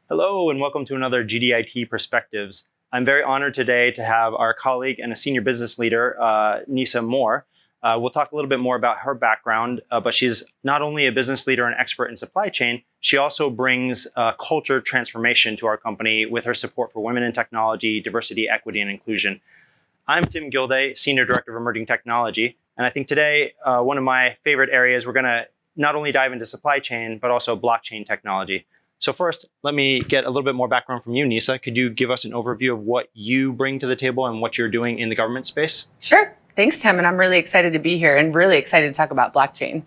Hello, and welcome to another GDIT Perspectives. I'm very honored today to have our colleague and a senior business leader, Nisa Moore. We'll talk a little bit more about her background, but she's not only a business leader and expert in supply chain, she also brings culture transformation to our company with her support for women in technology, diversity, equity, and inclusion. I'm Tim Gilday, Senior Director of Emerging Technology, and I think today, one of my favorite areas, we're going to not only dive into supply chain, but also blockchain technology. So first, let me get a little bit more background from you, Nisa. Could you give us an overview of what you bring to the table and what you're doing in the government space? Sure. Thanks, Tim. And I'm really excited to be here and really excited to talk about blockchain.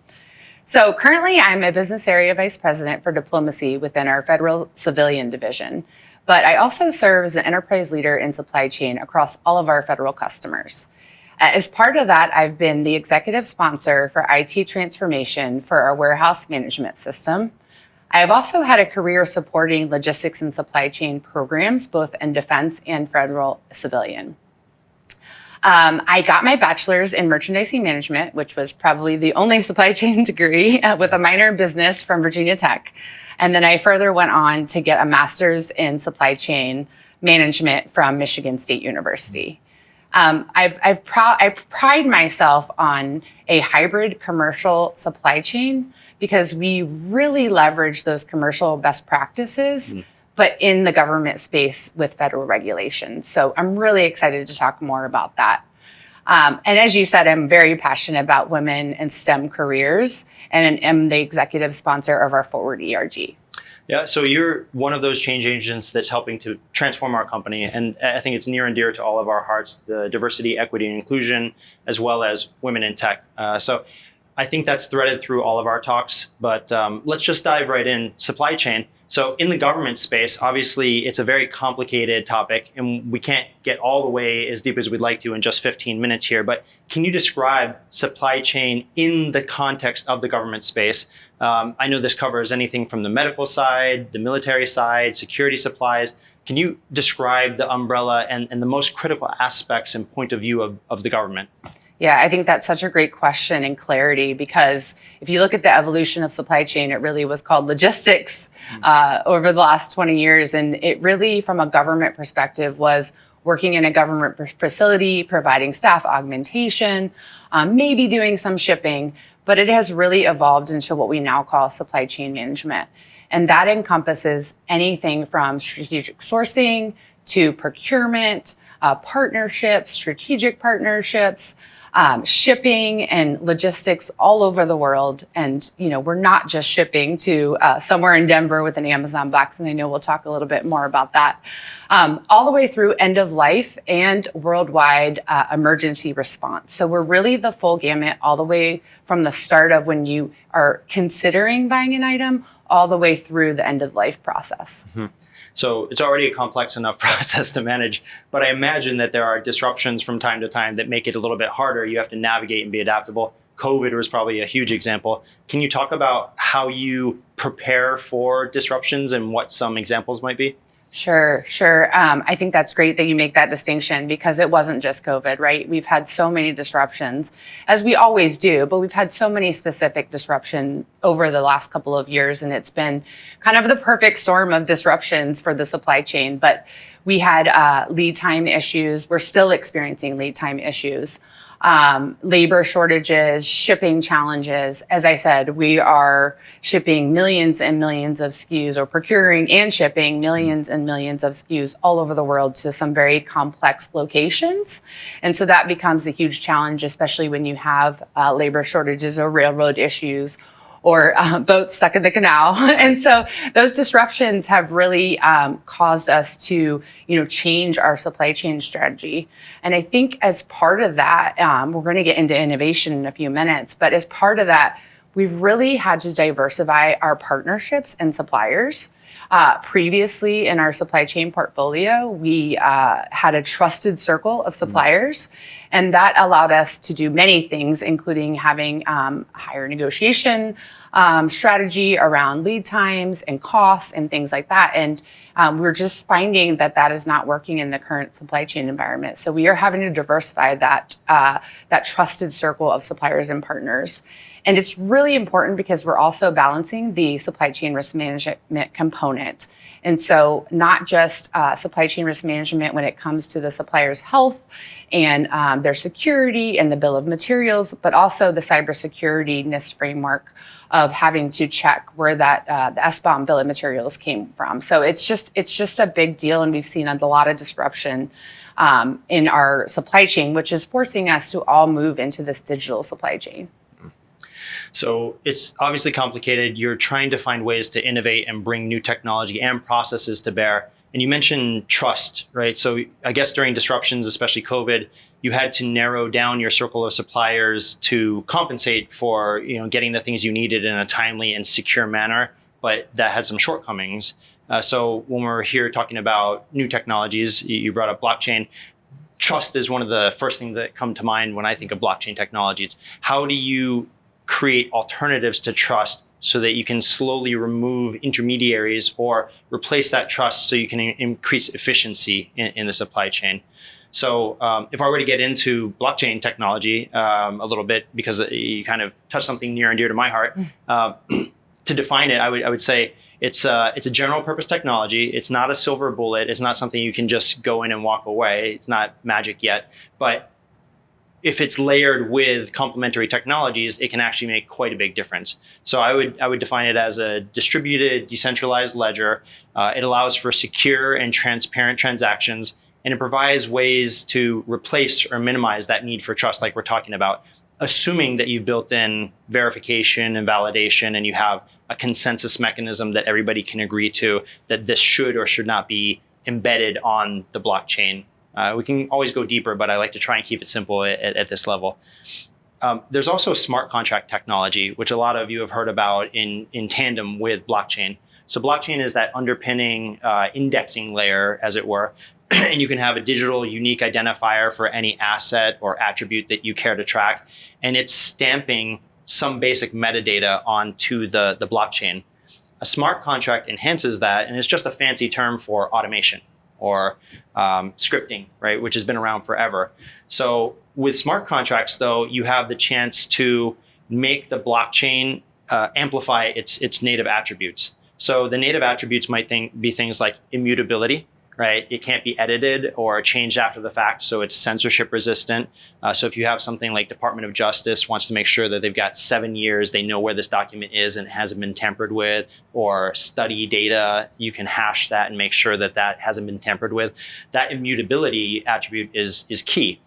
So currently, I'm a business area vice president for diplomacy within our federal civilian division. But I also serve as an enterprise leader in supply chain across all of our federal customers. As part of that, I've been the executive sponsor for IT transformation for our warehouse management system. I've also had a career supporting logistics and supply chain programs, both in defense and federal civilian. I got my bachelor's in merchandising management, which was probably the only supply chain degree with a minor in business from Virginia Tech. And then I further went on to get a master's in supply chain management from Michigan State University. I pride myself on a hybrid commercial supply chain because we really leverage those commercial best practices, but in the government space with federal regulations. So I'm really excited to talk more about that. And as you said, I'm very passionate about women and STEM careers and am the executive sponsor of our Forward ERG. Yeah, so you're one of those change agents that's helping to transform our company. And I think it's near and dear to all of our hearts, the diversity, equity, and inclusion, as well as women in tech. So I think that's threaded through all of our talks, but let's just dive right in. Supply chain. So in the government space, obviously, it's a very complicated topic, and we can't get all the way as deep as we'd like to in just 15 minutes here. But can you describe supply chain in the context of the government space? I know this covers anything from the medical side, the military side, security supplies. Can you describe the umbrella and the most critical aspects and point of view of the government? Yeah, I think that's such a great question and clarity, because if you look at the evolution of supply chain, it really was called logistics over the last 20 years. And it really, from a government perspective, was working in a government facility, providing staff augmentation, maybe doing some shipping, but it has really evolved into what we now call supply chain management. And that encompasses anything from strategic sourcing to procurement, partnerships, strategic partnerships, shipping and logistics all over the world. And, we're not just shipping to somewhere in Denver with an Amazon box, and I know we'll talk a little bit more about that, all the way through end of life and worldwide emergency response. So we're really the full gamut, all the way from the start of when you are considering buying an item, all the way through the end of life process. Mm-hmm. So it's already a complex enough process to manage, but I imagine that there are disruptions from time to time that make it a little bit harder. You have to navigate and be adaptable. COVID was probably a huge example. Can you talk about how you prepare for disruptions and what some examples might be? Sure. I think that's great that you make that distinction, because it wasn't just COVID, right? We've had so many disruptions, as we always do, but we've had so many specific disruptions over the last couple of years, and it's been kind of the perfect storm of disruptions for the supply chain. But we had lead time issues. We're still experiencing lead time issues. Labor shortages, shipping challenges. As I said, we are shipping millions and millions of SKUs, or procuring and shipping millions and millions of SKUs all over the world to some very complex locations. And so that becomes a huge challenge, especially when you have labor shortages or railroad issues, or boats stuck in the canal. And so those disruptions have really caused us to, change our supply chain strategy. And I think as part of that, we're going to get into innovation in a few minutes, but as part of that, we've really had to diversify our partnerships and suppliers. Previously in our supply chain portfolio, we had a trusted circle of suppliers. And that allowed us to do many things, including having higher negotiation strategy around lead times and costs and things like that. And we're just finding that that is not working in the current supply chain environment. So we are having to diversify that trusted circle of suppliers and partners. And it's really important because we're also balancing the supply chain risk management component. And so not just supply chain risk management when it comes to the supplier's health and their security and the bill of materials, but also the cybersecurity NIST framework of having to check where that the SBOM bill of materials came from. So it's just a big deal, and we've seen a lot of disruption in our supply chain, which is forcing us to all move into this digital supply chain. So it's obviously complicated. You're trying to find ways to innovate and bring new technology and processes to bear. And you mentioned trust, right? So I guess during disruptions, especially COVID, you had to narrow down your circle of suppliers to compensate for, getting the things you needed in a timely and secure manner, but that had some shortcomings. So when we're here talking about new technologies, you brought up blockchain. Trust is one of the first things that come to mind when I think of blockchain technologies. How do you create alternatives to trust so that you can slowly remove intermediaries or replace that trust so you can increase efficiency in the supply chain? So if I were to get into blockchain technology a little bit, because you kind of touched something near and dear to my heart, to define it, I would say it's a general purpose technology. It's not a silver bullet. It's not something you can just go in and walk away. It's not magic yet. But if it's layered with complementary technologies, it can actually make quite a big difference. So I would define it as a distributed, decentralized ledger. It allows for secure and transparent transactions, and it provides ways to replace or minimize that need for trust, like we're talking about, assuming that you built in verification and validation, and you have a consensus mechanism that everybody can agree to that this should or should not be embedded on the blockchain. We can always go deeper, but I like to try and keep it simple at this level. There's also smart contract technology, which a lot of you have heard about in tandem with blockchain. So blockchain is that underpinning indexing layer, as it were, and you can have a digital unique identifier for any asset or attribute that you care to track, and it's stamping some basic metadata onto the blockchain. A smart contract enhances that, and it's just a fancy term for automation or scripting, right, which has been around forever. So with smart contracts, though, you have the chance to make the blockchain amplify its native attributes. So the native attributes might be things like immutability, right? It can't be edited or changed after the fact, so it's censorship resistant. So if you have something like Department of Justice wants to make sure that they've got 7 years, they know where this document is and it hasn't been tampered with, or study data, you can hash that and make sure that that hasn't been tampered with. That immutability attribute is key.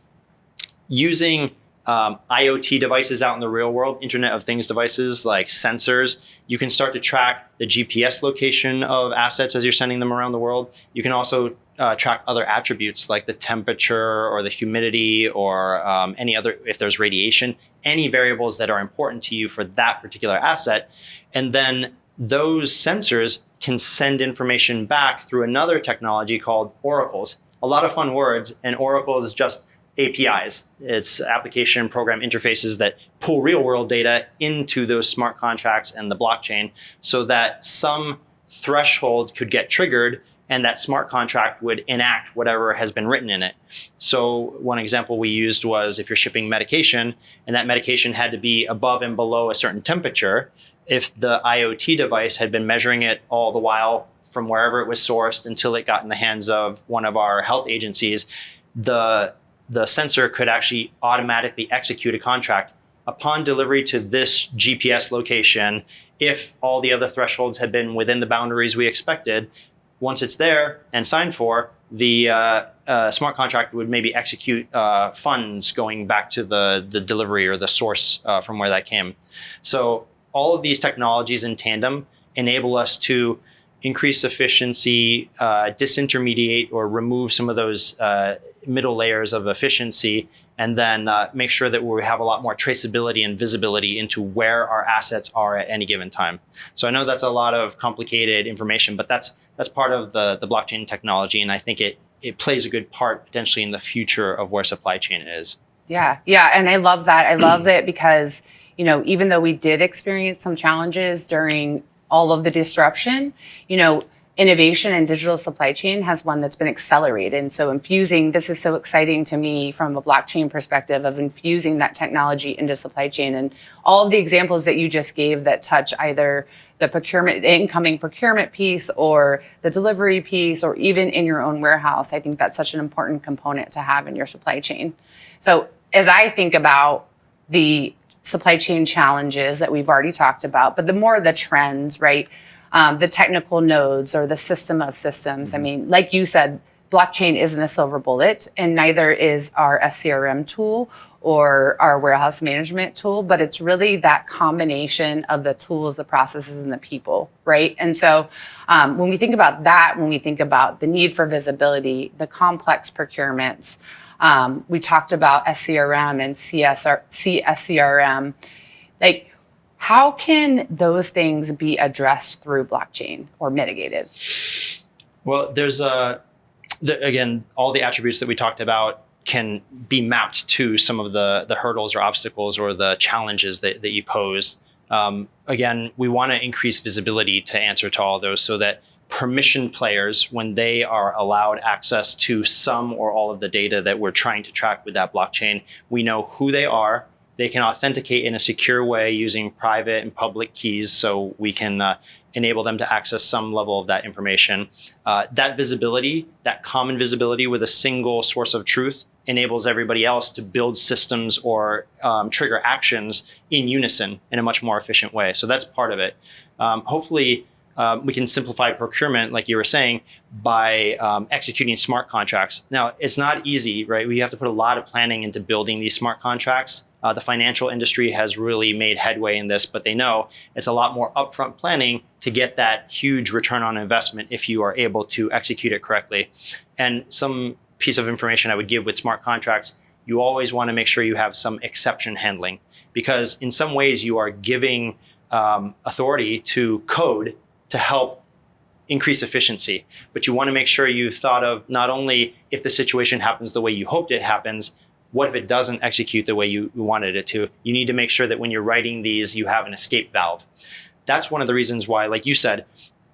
Using IoT devices out in the real world, Internet of Things devices like sensors, you can start to track the GPS location of assets as you're sending them around the world. You can also track other attributes like the temperature or the humidity or any other, if there's radiation, any variables that are important to you for that particular asset. And then those sensors can send information back through another technology called oracles. A lot of fun words, and oracles is just APIs. It's application program interfaces that pull real world data into those smart contracts and the blockchain so that some threshold could get triggered and that smart contract would enact whatever has been written in it. So one example we used was if you're shipping medication and that medication had to be above and below a certain temperature, if the IoT device had been measuring it all the while from wherever it was sourced until it got in the hands of one of our health agencies, the sensor could actually automatically execute a contract upon delivery to this GPS location. If all the other thresholds had been within the boundaries we expected, once it's there and signed for, the smart contract would maybe execute funds going back to the delivery or the source from where that came. So all of these technologies in tandem enable us to increase efficiency, disintermediate or remove some of those middle layers of efficiency, and then make sure that we have a lot more traceability and visibility into where our assets are at any given time. So I know that's a lot of complicated information, but that's part of the blockchain technology, and I think it plays a good part potentially in the future of where supply chain is. Yeah, and I love that. I love it because, even though we did experience some challenges during all of the disruption, you know, innovation and digital supply chain has one that's been accelerated. And so this is so exciting to me from a blockchain perspective of infusing that technology into supply chain, and all of the examples that you just gave that touch either the incoming procurement piece or the delivery piece, or even in your own warehouse. I think that's such an important component to have in your supply chain. So as I think about the supply chain challenges that we've already talked about, but the more the trends, right? The technical nodes or the system of systems. I mean, like you said, blockchain isn't a silver bullet, and neither is our SCRM tool or our warehouse management tool, but it's really that combination of the tools, the processes, and the people, right? And so when we think about that, when we think about the need for visibility, the complex procurements, we talked about SCRM and CSCRM, like, how can those things be addressed through blockchain or mitigated? Well, there's again, all the attributes that we talked about can be mapped to some of the hurdles or obstacles or the challenges that you posed. Again, we want to increase visibility to answer to all those, so that permission players, when they are allowed access to some or all of the data that we're trying to track with that blockchain, we know who they are. They can authenticate in a secure way using private and public keys, so we can enable them to access some level of that information. That visibility, that common visibility with a single source of truth, enables everybody else to build systems or trigger actions in unison in a much more efficient way. So that's part of it. Hopefully, we can simplify procurement, like you were saying, by executing smart contracts. Now, it's not easy, right? We have to put a lot of planning into building these smart contracts. The financial industry has really made headway in this, but they know it's a lot more upfront planning to get that huge return on investment if you are able to execute it correctly. And some piece of information I would give with smart contracts: you always want to make sure you have some exception handling, because in some ways you are giving authority to code to help increase efficiency. But you want to make sure you've thought of not only if the situation happens the way you hoped it happens, what if it doesn't execute the way you wanted it to? You need to make sure that when you're writing these, you have an escape valve. That's one of the reasons why, like you said,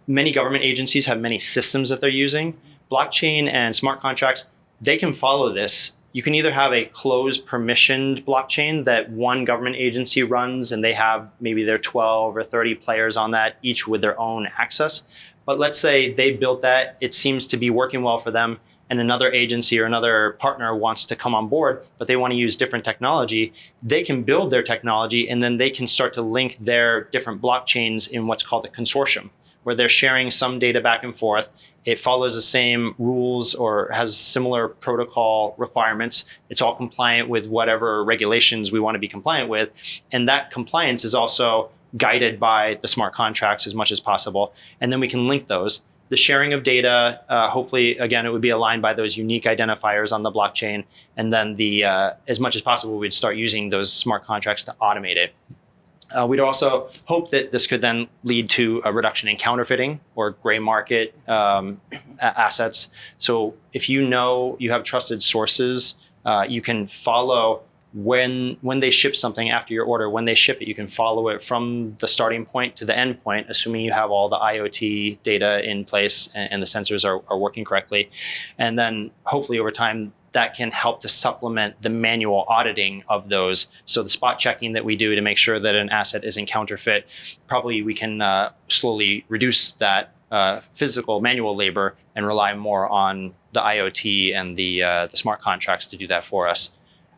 many government agencies have many systems that they're using. Blockchain and smart contracts, they can follow this. You can either have a closed permissioned blockchain that one government agency runs, and they have maybe their 12 or 30 players on that, each with their own access. But let's say they built that, it seems to be working well for them, and another agency or another partner wants to come on board, but they want to use different technology. They can build their technology, and then they can start to link their different blockchains in what's called a consortium, where they're sharing some data back and forth. It follows the same rules or has similar protocol requirements. It's all compliant with whatever regulations we want to be compliant with. And that compliance is also guided by the smart contracts as much as possible. And then we can link those. The sharing of data, hopefully, again, it would be aligned by those unique identifiers on the blockchain. And then as much as possible, we'd start using those smart contracts to automate it. We'd also hope that this could then lead to a reduction in counterfeiting or gray market assets. So if you know you have trusted sources, you can follow when they ship something after your order, when they ship it, you can follow it from the starting point to the end point, assuming you have all the IoT data in place and the sensors are working correctly. And then hopefully over time, that can help to supplement the manual auditing of those. So the spot checking that we do to make sure that an asset isn't counterfeit, probably we can slowly reduce that physical manual labor and rely more on the IoT and the smart contracts to do that for us.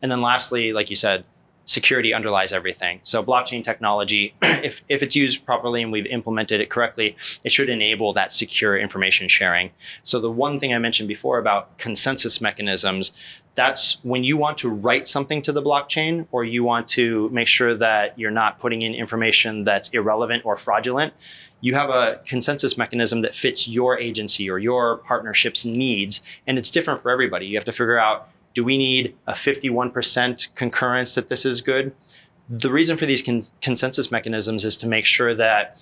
And then lastly, like you said, security underlies everything. So blockchain technology, if it's used properly and we've implemented it correctly, it should enable that secure information sharing. So the one thing I mentioned before about consensus mechanisms, that's when you want to write something to the blockchain, or you want to make sure that you're not putting in information that's irrelevant or fraudulent. You have a consensus mechanism that fits your agency or your partnership's needs, and it's different for everybody. You have to figure out, do we need a 51% concurrence that this is good? The reason for these consensus mechanisms is to make sure that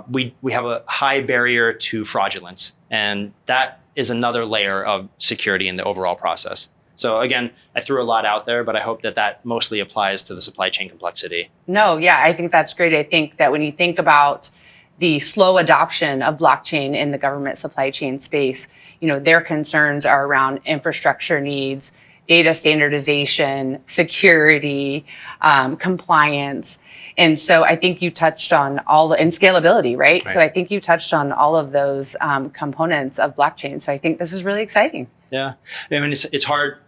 we have a high barrier to fraudulence. And that is another layer of security in the overall process. So again, I threw a lot out there, but I hope that mostly applies to the supply chain complexity. No, yeah, I think that's great. I think that when you think about the slow adoption of blockchain in the government supply chain space, their concerns are around infrastructure needs, data standardization, security, compliance. And so I think you touched on and scalability, right? So I think you touched on all of those components of blockchain. So I think this is really exciting. Yeah. I mean, it's hard,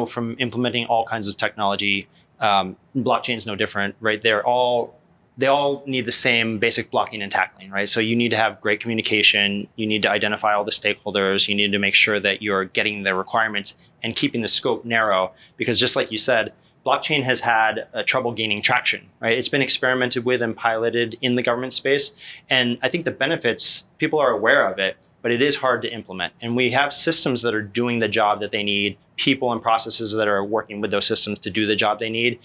from implementing all kinds of technology. Blockchain is no different, right? They all need the same basic blocking and tackling, right? So you need to have great communication. You need to identify all the stakeholders. You need to make sure that you're getting the requirements and keeping the scope narrow, because just like you said, blockchain has had trouble gaining traction, right? It's been experimented with and piloted in the government space. And I think the benefits, people are aware of it, but it is hard to implement. And we have systems that are doing the job that they need, people and processes that are working with those systems to do the job they need.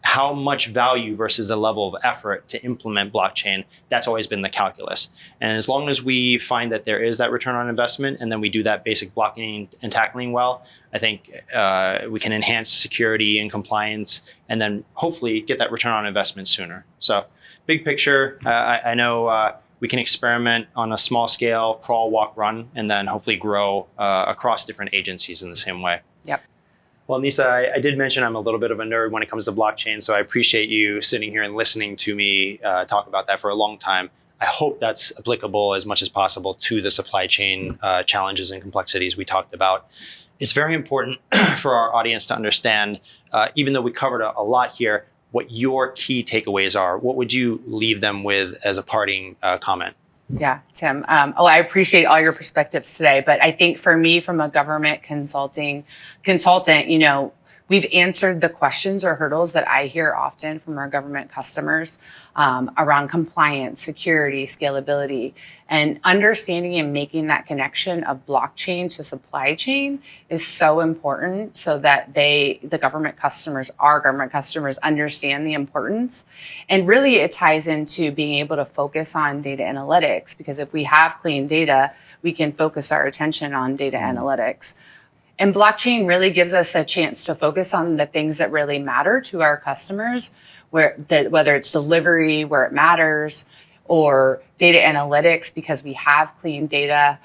How much value versus the level of effort to implement blockchain, that's always been the calculus. And as long as we find that there is that return on investment, and then we do that basic blocking and tackling well, I think we can enhance security and compliance, and then hopefully get that return on investment sooner. So big picture, I know we can experiment on a small scale, crawl, walk, run, and then hopefully grow across different agencies in the same way. Yep. Well, Nisa, I did mention I'm a little bit of a nerd when it comes to blockchain, so I appreciate you sitting here and listening to me talk about that for a long time. I hope that's applicable as much as possible to the supply chain challenges and complexities we talked about. It's very important for our audience to understand, even though we covered a lot here, what your key takeaways are. What would you leave them with as a parting comment? Yeah, Tim. I appreciate all your perspectives today, but I think for me, from a government consultant, we've answered the questions or hurdles that I hear often from our government customers around compliance, security, scalability, and understanding and making that connection of blockchain to supply chain is so important, so that our government customers understand the importance. And really it ties into being able to focus on data analytics, because if we have clean data, we can focus our attention on data analytics. And blockchain really gives us a chance to focus on the things that really matter to our customers, whether it's delivery, where it matters, or data analytics because we have clean data,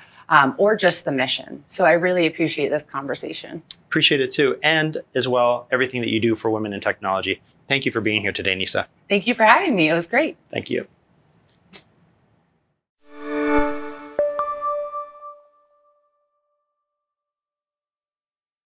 or just the mission. So I really appreciate this conversation. Appreciate it too. And as well, everything that you do for women in technology. Thank you for being here today, Nisa. Thank you for having me. It was great. Thank you.